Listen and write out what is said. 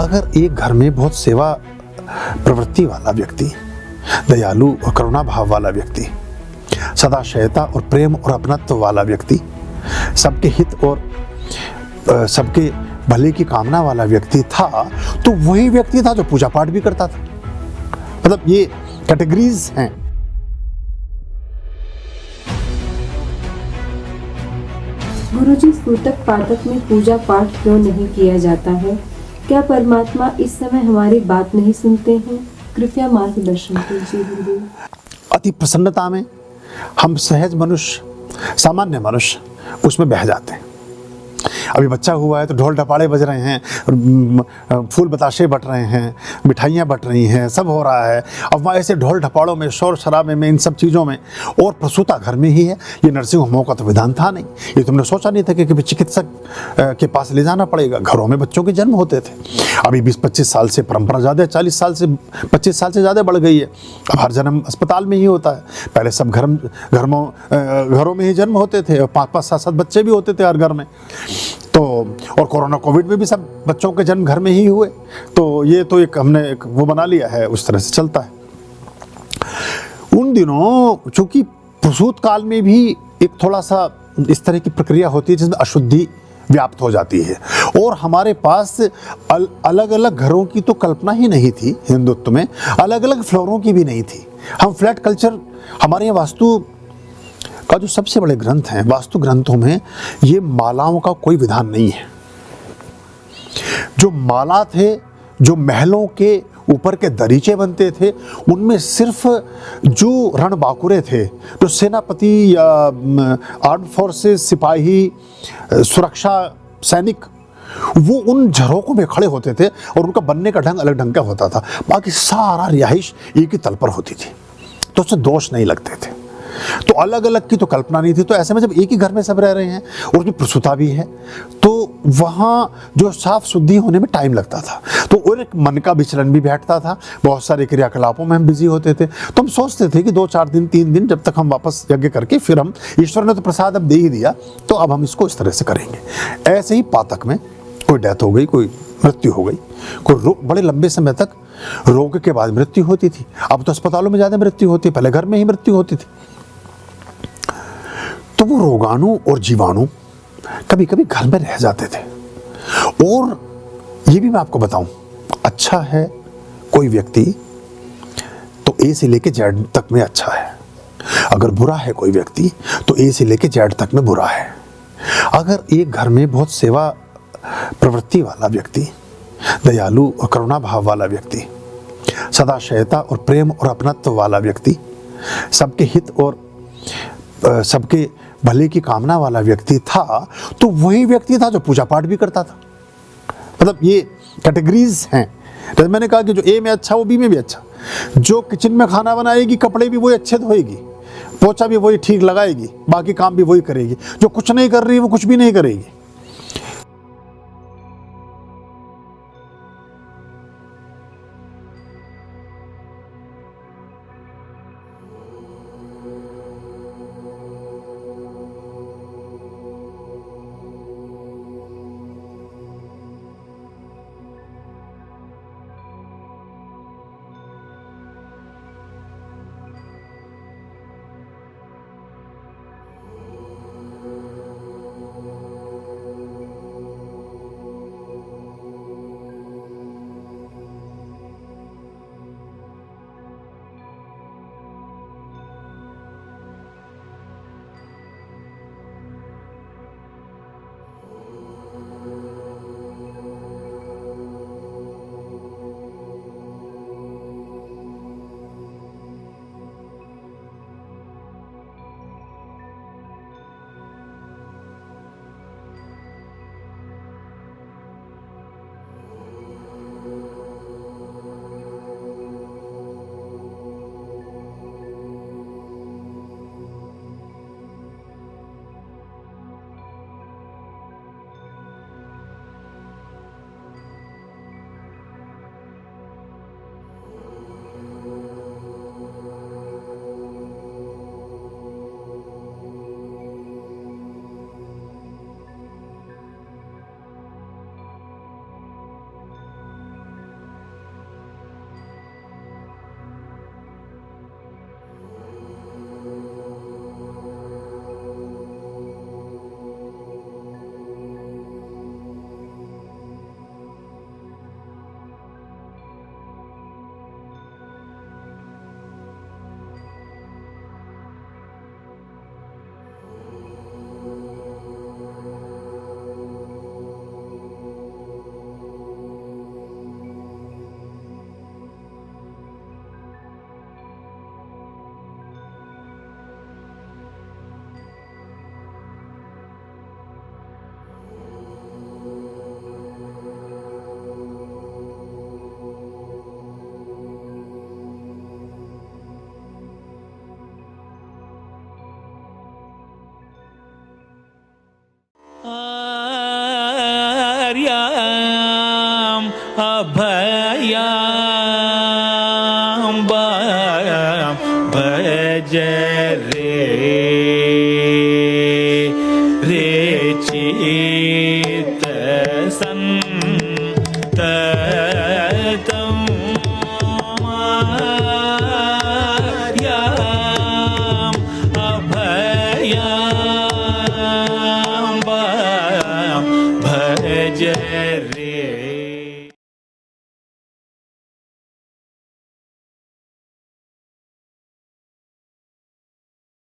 अगर एक घर में बहुत सेवा प्रवृत्ति वाला व्यक्ति, दयालु और करुणा भाव वाला व्यक्ति, सदाशयता और प्रेम और अपनत्व वाला व्यक्ति, सबके हित और सबके भले की कामना वाला व्यक्ति था, तो वही व्यक्ति था जो पूजा पाठ भी करता था। मतलब ये कैटेगरीज हैं। गुरुजी, सूतक पातक में पूजा पाठ क्यों नहीं किया जाता है? क्या परमात्मा इस समय हमारी बात नहीं सुनते हैं? कृपया मार्गदर्शन कीजिए गुरुदेव। अति प्रसन्नता में हम सहज मनुष्य, सामान्य मनुष्य उसमें बह जाते हैं। अभी बच्चा हुआ है तो ढोल ढपाड़े बज रहे हैं, फूल बताशे बट रहे हैं, मिठाइयाँ बट रही हैं, सब हो रहा है। अब वहाँ ऐसे ढोल ढपाड़ों में, शोर शराबे में, इन सब चीज़ों में, और प्रसूता घर में ही है। ये नर्सिंग होमों का तो विधान था नहीं। ये तुमने सोचा नहीं था कि कभी चिकित्सक के पास ले जाना पड़ेगा। घरों में बच्चों के जन्म होते थे। अभी 20-25 साल से परंपरा ज़्यादा, 40 साल से 25 साल से ज़्यादा बढ़ गई है। अब हर जन्म अस्पताल में ही होता है। पहले सब घरों में ही जन्म होते थे, और 5-5, 7-7 बच्चे भी होते थे हर घर में। तो और कोरोना कोविड में भी सब बच्चों के जन्म घर में ही हुए। तो ये तो हमने वो बना लिया है, उस तरह से चलता है। उन दिनों चूंकि प्रसूत काल में भी एक थोड़ा सा इस तरह की प्रक्रिया होती है जिसमें अशुद्धि व्याप्त हो जाती है, और हमारे पास अलग अलग घरों की तो कल्पना ही नहीं थी। हिंदुत्व में अलग अलग फ्लोरों की भी नहीं थी। हम फ्लैट कल्चर, हमारे यहाँ वास्तु का जो सबसे बड़े ग्रंथ हैं, वास्तु ग्रंथों में ये मालाओं का कोई विधान नहीं है। जो माला थे, जो महलों के ऊपर के दरीचे बनते थे, उनमें सिर्फ जो रणबांकुरे थे, जो सेनापति या आर्म फोर्सेस, सिपाही, सुरक्षा सैनिक, वो उन झरोकों में खड़े होते थे, और उनका बनने का ढंग अलग ढंग का होता था। बाकी सारा रिहाइश एक ही तल पर होती थी, तो उससे दोष नहीं लगते थे। तो अलग अलग की तो कल्पना नहीं थी। तो ऐसे में जब एक ही घर में सब रह रहे हैं और उसमें प्रसूता भी है, तो वहाँ जो साफ शुद्धि होने में टाइम लगता था, तो और एक मन का विचलन भी बैठता था। बहुत सारे क्रियाकलापों में हम बिजी होते थे। तो हम सोचते थे कि 2-4 दिन, 3 दिन, जब तक हम वापस यज्ञ करके फिर हम, ईश्वर ने तो प्रसाद अब दे ही दिया, तो अब हम इसको इस तरह से करेंगे। ऐसे ही पातक में कोई डेथ हो गई, कोई मृत्यु हो गई, कोई बड़े लंबे समय तक रोग के बाद मृत्यु होती थी। अब तो अस्पतालों में ज़्यादा मृत्यु होती है, पहले घर में ही मृत्यु होती थी। तो वो रोगाणु और जीवाणु कभी कभी घर में रह जाते थे। और ये भी मैं आपको बताऊं, अच्छा है कोई व्यक्ति तो ए से लेके जेड तक में अच्छा है, अगर बुरा है कोई व्यक्ति तो ए से लेके जेड तक में बुरा है। अगर एक घर में बहुत सेवा प्रवृत्ति वाला व्यक्ति, दयालु और करुणा भाव वाला व्यक्ति, सदाशयता और प्रेम और अपनत्व वाला व्यक्ति, सबके हित और सबके भले की कामना वाला व्यक्ति था, तो वही व्यक्ति था जो पूजा पाठ भी करता था। मतलब ये कैटेगरीज हैं। जैसे मैंने कहा कि जो ए में अच्छा वो बी में भी अच्छा, जो किचन में खाना बनाएगी, कपड़े भी वही अच्छे धोएगी, पोछा भी वही ठीक लगाएगी, बाकी काम भी वही करेगी। जो कुछ नहीं कर रही वो कुछ भी नहीं करेगी। भज रे चित्त संततम मायाम अभयाम भज रे